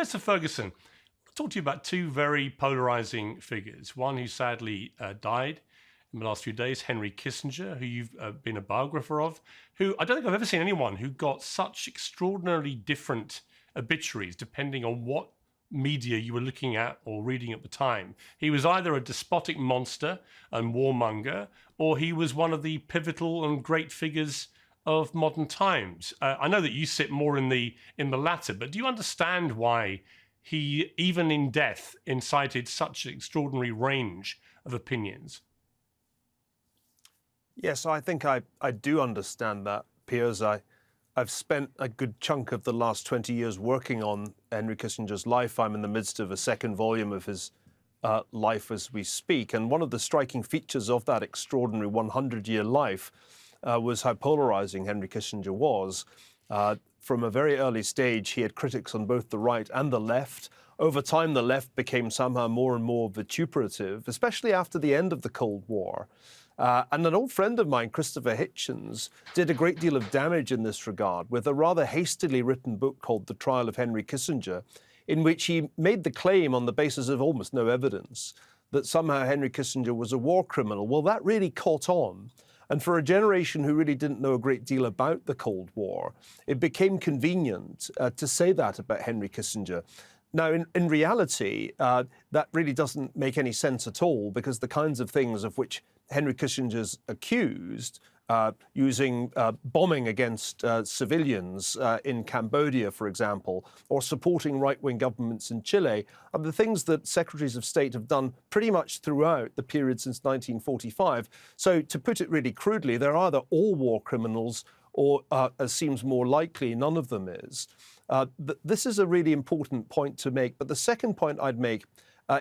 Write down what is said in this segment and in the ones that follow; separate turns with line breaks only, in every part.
Professor Ferguson, I'll talk to you about two very polarizing figures. One who sadly died in the last few days, Henry Kissinger, who you've been a biographer of, who I don't think I've ever seen anyone who got such extraordinarily different obituaries depending on what media you were looking at or reading at the time. He was either a despotic monster and warmonger, or he was one of the pivotal and great figures of modern times. I know that you sit more in the latter, but do you understand why he, even in death, incited such an extraordinary range of opinions?
Yes, I think I do understand that, Piers. I've spent a good chunk of the last 20 years working on Henry Kissinger's life. I'm in the midst of a second volume of his life as we speak. And one of the striking features of that extraordinary 100-year life was how polarizing Henry Kissinger was. From a very early stage, he had critics on both the right and the left. Over time, the left became somehow more and more vituperative, especially after the end of the Cold War. And an old friend of mine, Christopher Hitchens, did a great deal of damage in this regard with a rather hastily written book called The Trial of Henry Kissinger, in which he made the claim on the basis of almost no evidence that somehow Henry Kissinger was a war criminal. Well, that really caught on. And for a generation who really didn't know a great deal about the Cold War, it became convenient to say that about Henry Kissinger. Now, in reality, that really doesn't make any sense at all, because the kinds of things of which Henry Kissinger's accused, using bombing against civilians in Cambodia, for example, or supporting right-wing governments in Chile, are the things that secretaries of state have done pretty much throughout the period since 1945. So to put it really crudely, they're either all war criminals or, as seems more likely, none of them is. This is a really important point to make. But the second point I'd make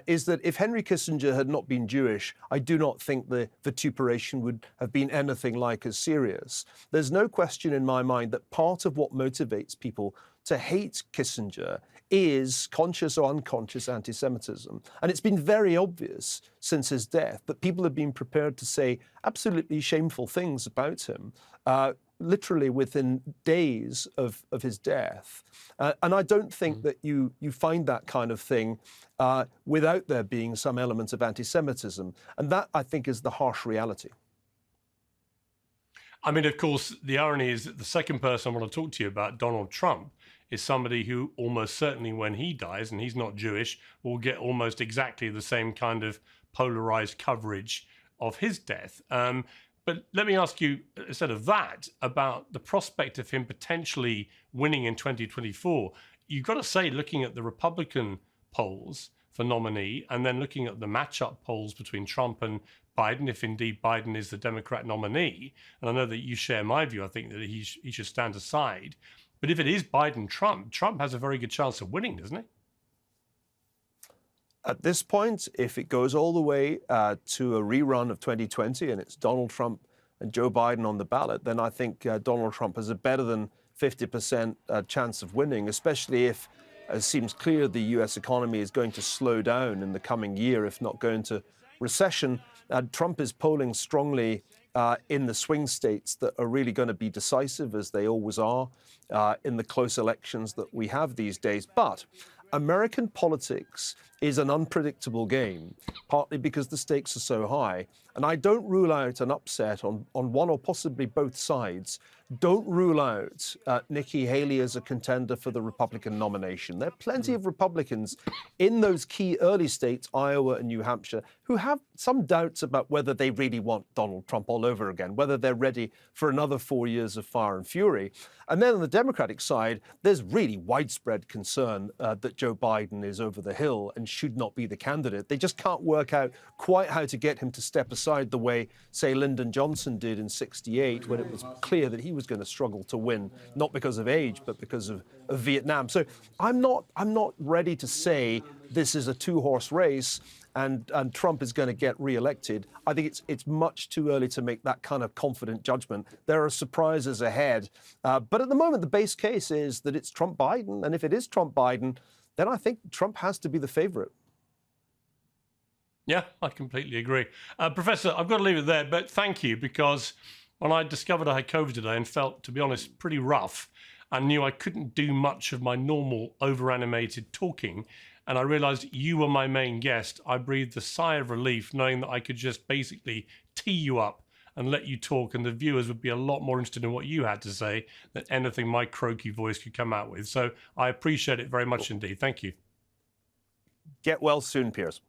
is that if Henry Kissinger had not been Jewish, I do not think the vituperation would have been anything like as serious. There's no question in my mind that part of what motivates people to hate Kissinger is conscious or unconscious anti-Semitism. And it's been very obvious since his death that people have been prepared to say absolutely shameful things about him, literally within days of his death. And I don't think that you find that kind of thing without there being some element of anti-Semitism. And that, I think, is the harsh reality.
I mean, of course, the irony is that the second person I want to talk to you about, Donald Trump, is somebody who almost certainly when he dies, and he's not Jewish, will get almost exactly the same kind of polarized coverage of his death. But let me ask you, instead of that, about the prospect of him potentially winning in 2024. You've got to say, looking at the Republican polls for nominee, and then looking at the matchup polls between Trump and Biden, if indeed Biden is the Democrat nominee, and I know that you share my view, I think that he should stand aside. But if it is Biden-Trump, Trump has a very good chance of winning, doesn't he?
At this point, if it goes all the way to a rerun of 2020 and it's Donald Trump and Joe Biden on the ballot, then I think Donald Trump has a better than 50% chance of winning, especially if it seems clear the U.S. economy is going to slow down in the coming year, if not go into recession. Trump is polling strongly in the swing states that are really going to be decisive, as they always are, in the close elections that we have these days. But American politics is an unpredictable game, partly because the stakes are so high. And I don't rule out an upset on one or possibly both sides. Don't rule out Nikki Haley as a contender for the Republican nomination. There are plenty of Republicans in those key early states, Iowa and New Hampshire, who have some doubts about whether they really want Donald Trump all over again, whether they're ready for another 4 years of fire and fury. And then on the Democratic side, there's really widespread concern that Joe Biden is over the hill and should not be the candidate. They just can't work out quite how to get him to step aside the way, say, Lyndon Johnson did in '68, when it was clear that he was going to struggle to win, not because of age, but because of Vietnam. So I'm not ready to say this is a two-horse race and Trump is going to get re-elected. I think it's much too early to make that kind of confident judgment. There are surprises ahead. But at the moment, the base case is that it's Trump-Biden. And if it is Trump-Biden, then I think Trump has to be the favorite.
Yeah, I completely agree. Professor, I've got to leave it there, but thank you, because when I discovered I had COVID today and felt, to be honest, pretty rough, I knew I couldn't do much of my normal over-animated talking, and I realized you were my main guest. I breathed a sigh of relief knowing that I could just basically tee you up and let you talk, and the viewers would be a lot more interested in what you had to say than anything my croaky voice could come out with. So I appreciate it very much indeed. Thank you.
Get well soon, Piers.